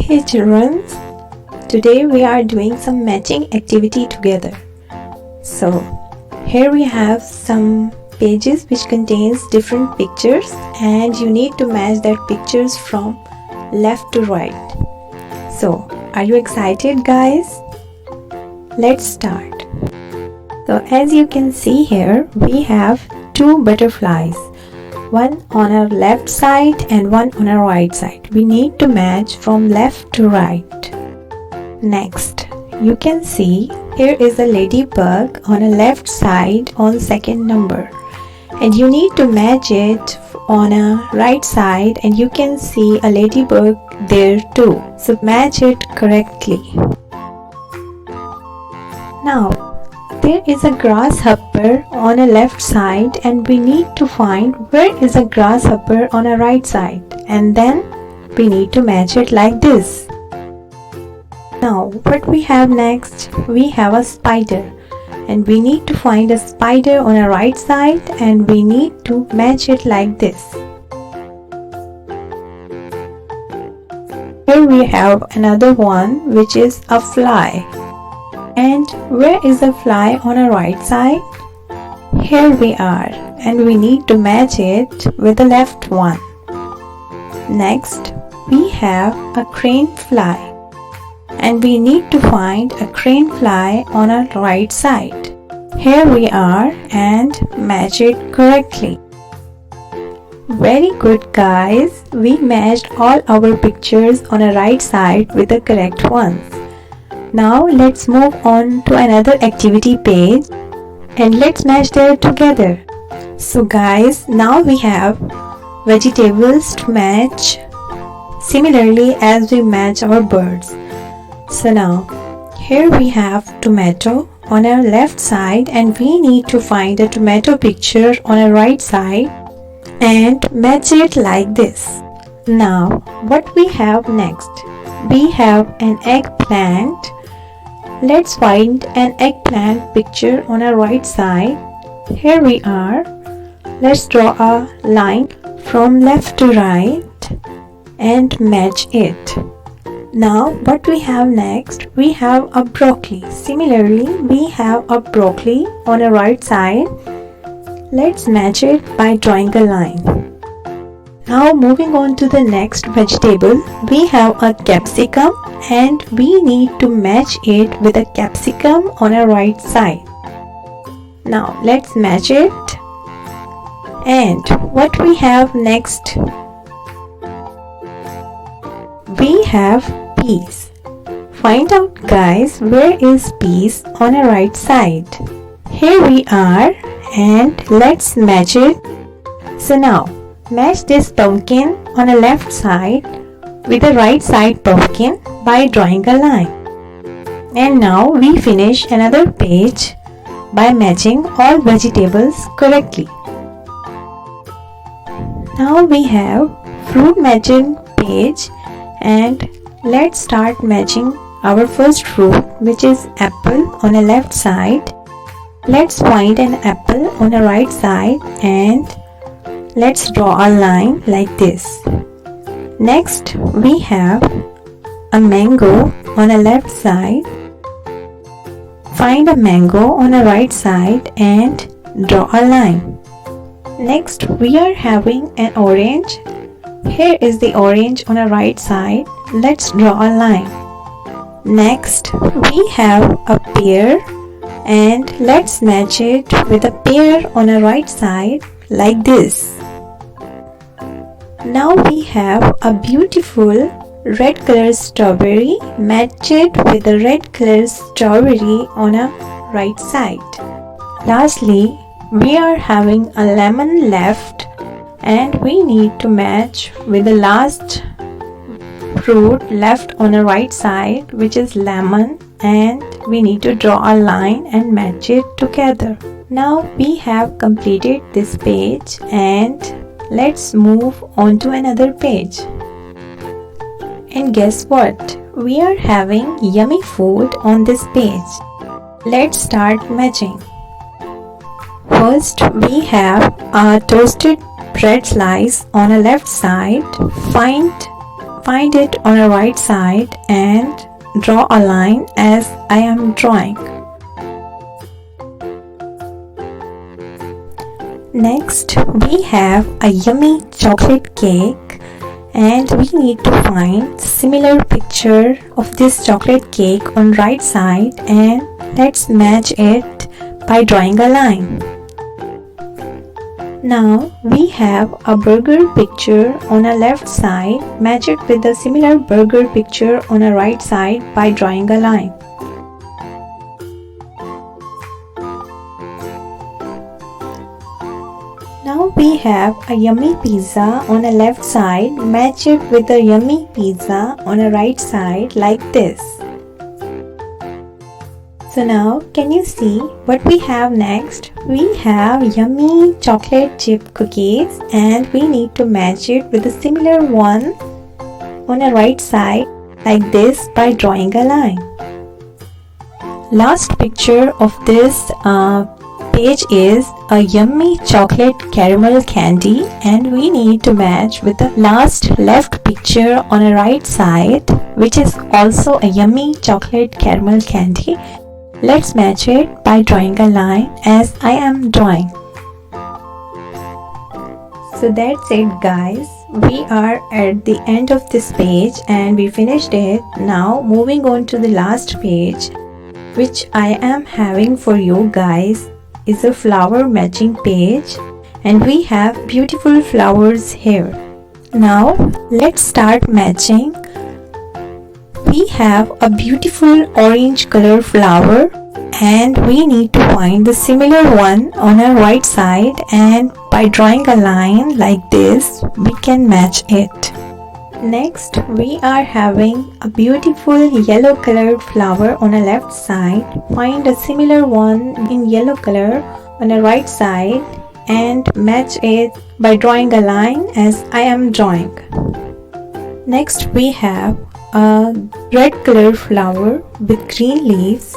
Hey children, today we are doing some matching activity together. So here we have some pages which contains different pictures and you need to match that pictures from left to right. So are you excited guys? Let's start. So as you can see here, we have two butterflies. One on our left side and one on our right side. We need to match from left to right. Next, you can see here is a ladybug on a left side on second number. And you need to match it on a right side and you can see a ladybug there too. So match it correctly. Now, there is a grasshopper on a left side and we need to find where is a grasshopper on a right side, and then we need to match it like this. Now what we have next, we have a spider and we need to find a spider on a right side and we need to match it like this. Here we have another one which is a fly. And where is the fly on our right side? Here we are, and we need to match it with the left one. Next, we have a crane fly, and we need to find a crane fly on our right side. Here we are, and match it correctly. Very good guys, we matched all our pictures on our right side with the correct ones. Now let's move on to another activity page and let's match there together. So guys, now we have vegetables to match similarly as we match our birds. So now here we have tomato on our left side and we need to find a tomato picture on our right side and match it like this. Now what we have next? We have an eggplant. Let's find an eggplant picture on our right side. Here we are. Let's draw a line from left to right and match it. Now what we have next? We have a broccoli. Similarly, we have a broccoli on our right side. Let's match it by drawing a line. Now moving on to the next vegetable, we have a capsicum and we need to match it with a capsicum on our right side. Now let's match it. And what we have next? We have peas. Find out guys, where is peas on our right side? Here we are and let's match it. So now match this pumpkin on the left side with the right side pumpkin by drawing a line. And now we finish another page by matching all vegetables correctly. Now we have fruit matching page and let's start matching our first fruit, which is apple on the left side. Let's find an apple on the right side and let's draw a line like this. Next, we have a mango on the left side. Find a mango on the right side and draw a line. Next, we are having an orange. Here is the orange on the right side. Let's draw a line. Next, we have a pear and let's match it with a pear on the right side like this. Now we have a beautiful red color strawberry. Match it with a red color strawberry on a right side. Lastly, we are having a lemon left and we need to match with the last fruit left on the right side, which is lemon, and we need to draw a line and match it together. Now we have completed this page and let's move on to another page. And guess what? We are having yummy food on this page. Let's start matching. First, we have a toasted bread slice on the left side. Find find it on the right side and draw a line as I am drawing. Next, we have a yummy chocolate cake, and we need to find similar picture of this chocolate cake on right side, and let's match it by drawing a line. Now we have a burger picture on a left side. Match it with a similar burger picture on a right side by drawing a line. Now we have a yummy pizza on a left side. Match it with a yummy pizza on a right side like this. So now can you see what we have next? We have yummy chocolate chip cookies, and we need to match it with a similar one on the right side like this by drawing a line. Last picture of this page is a yummy chocolate caramel candy, and we need to match with the last left picture on the right side, which is also a yummy chocolate caramel candy. Let's match it by drawing a line as I am drawing. So that's it guys. We are at the end of this page and we finished it. Now moving on to the last page, which I am having for you guys, is a flower matching page, and we have beautiful flowers here. Now let's start matching. We have a beautiful orange color flower, and we need to find the similar one on our right side, and by drawing a line like this we can match it. Next we are having a beautiful yellow colored flower on the left side. Find a similar one in yellow color on the right side and match it by drawing a line as I am drawing. Next we have a red color flower with green leaves.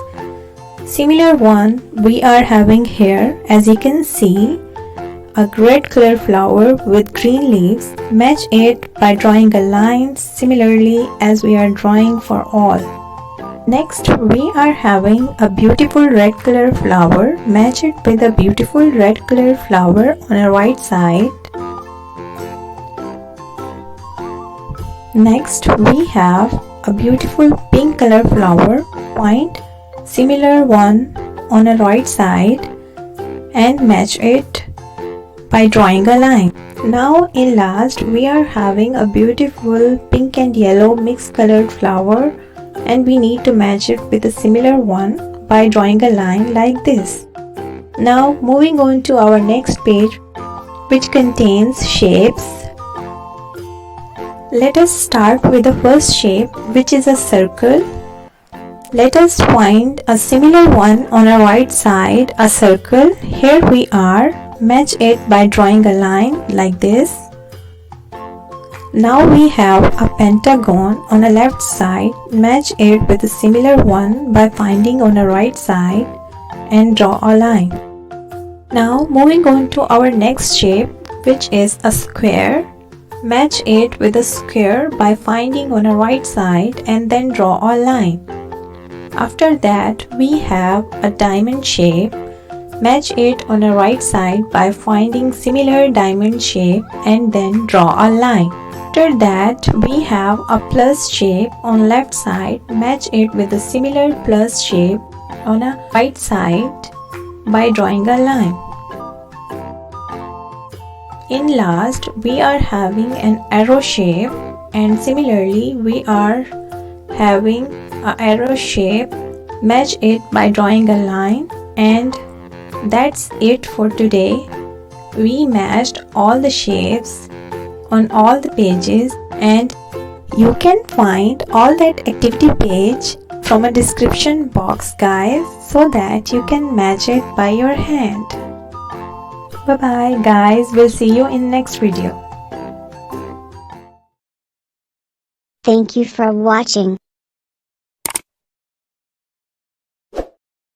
Similar one we are having here. As you can see, a red color flower with green leaves. Match it by drawing a line similarly as we are drawing for all. Next we are having a beautiful red color flower. Match it with a beautiful red color flower on the right side. Next we have a beautiful pink color flower. Find similar one on the right side and match it by drawing a line. Now in last we are having a beautiful pink and yellow mixed colored flower, and we need to match it with a similar one by drawing a line like this. Now moving on to our next page, which contains shapes. Let us start with the first shape, which is a circle. Let us find a similar one on our right side, a circle. Here we are. Match it by drawing a line like this. Now we have a pentagon on the left side. Match it with a similar one by finding on the right side and draw a line. Now moving on to our next shape, which is a square. Match it with a square by finding on the right side and then draw a line. After that we have a diamond shape. Match it on the right side by finding similar diamond shape and then draw a line. After that we have a plus shape on left side. Match it with a similar plus shape on the right side by drawing a line. In last we are having an arrow shape, and similarly we are having an arrow shape. Match it by drawing a line, and that's it for today. We matched all the shapes on all the pages, and you can find all that activity page from a description box guys, so that you can match it by your hand. Bye bye guys, we'll see you in next video. Thank you for watching.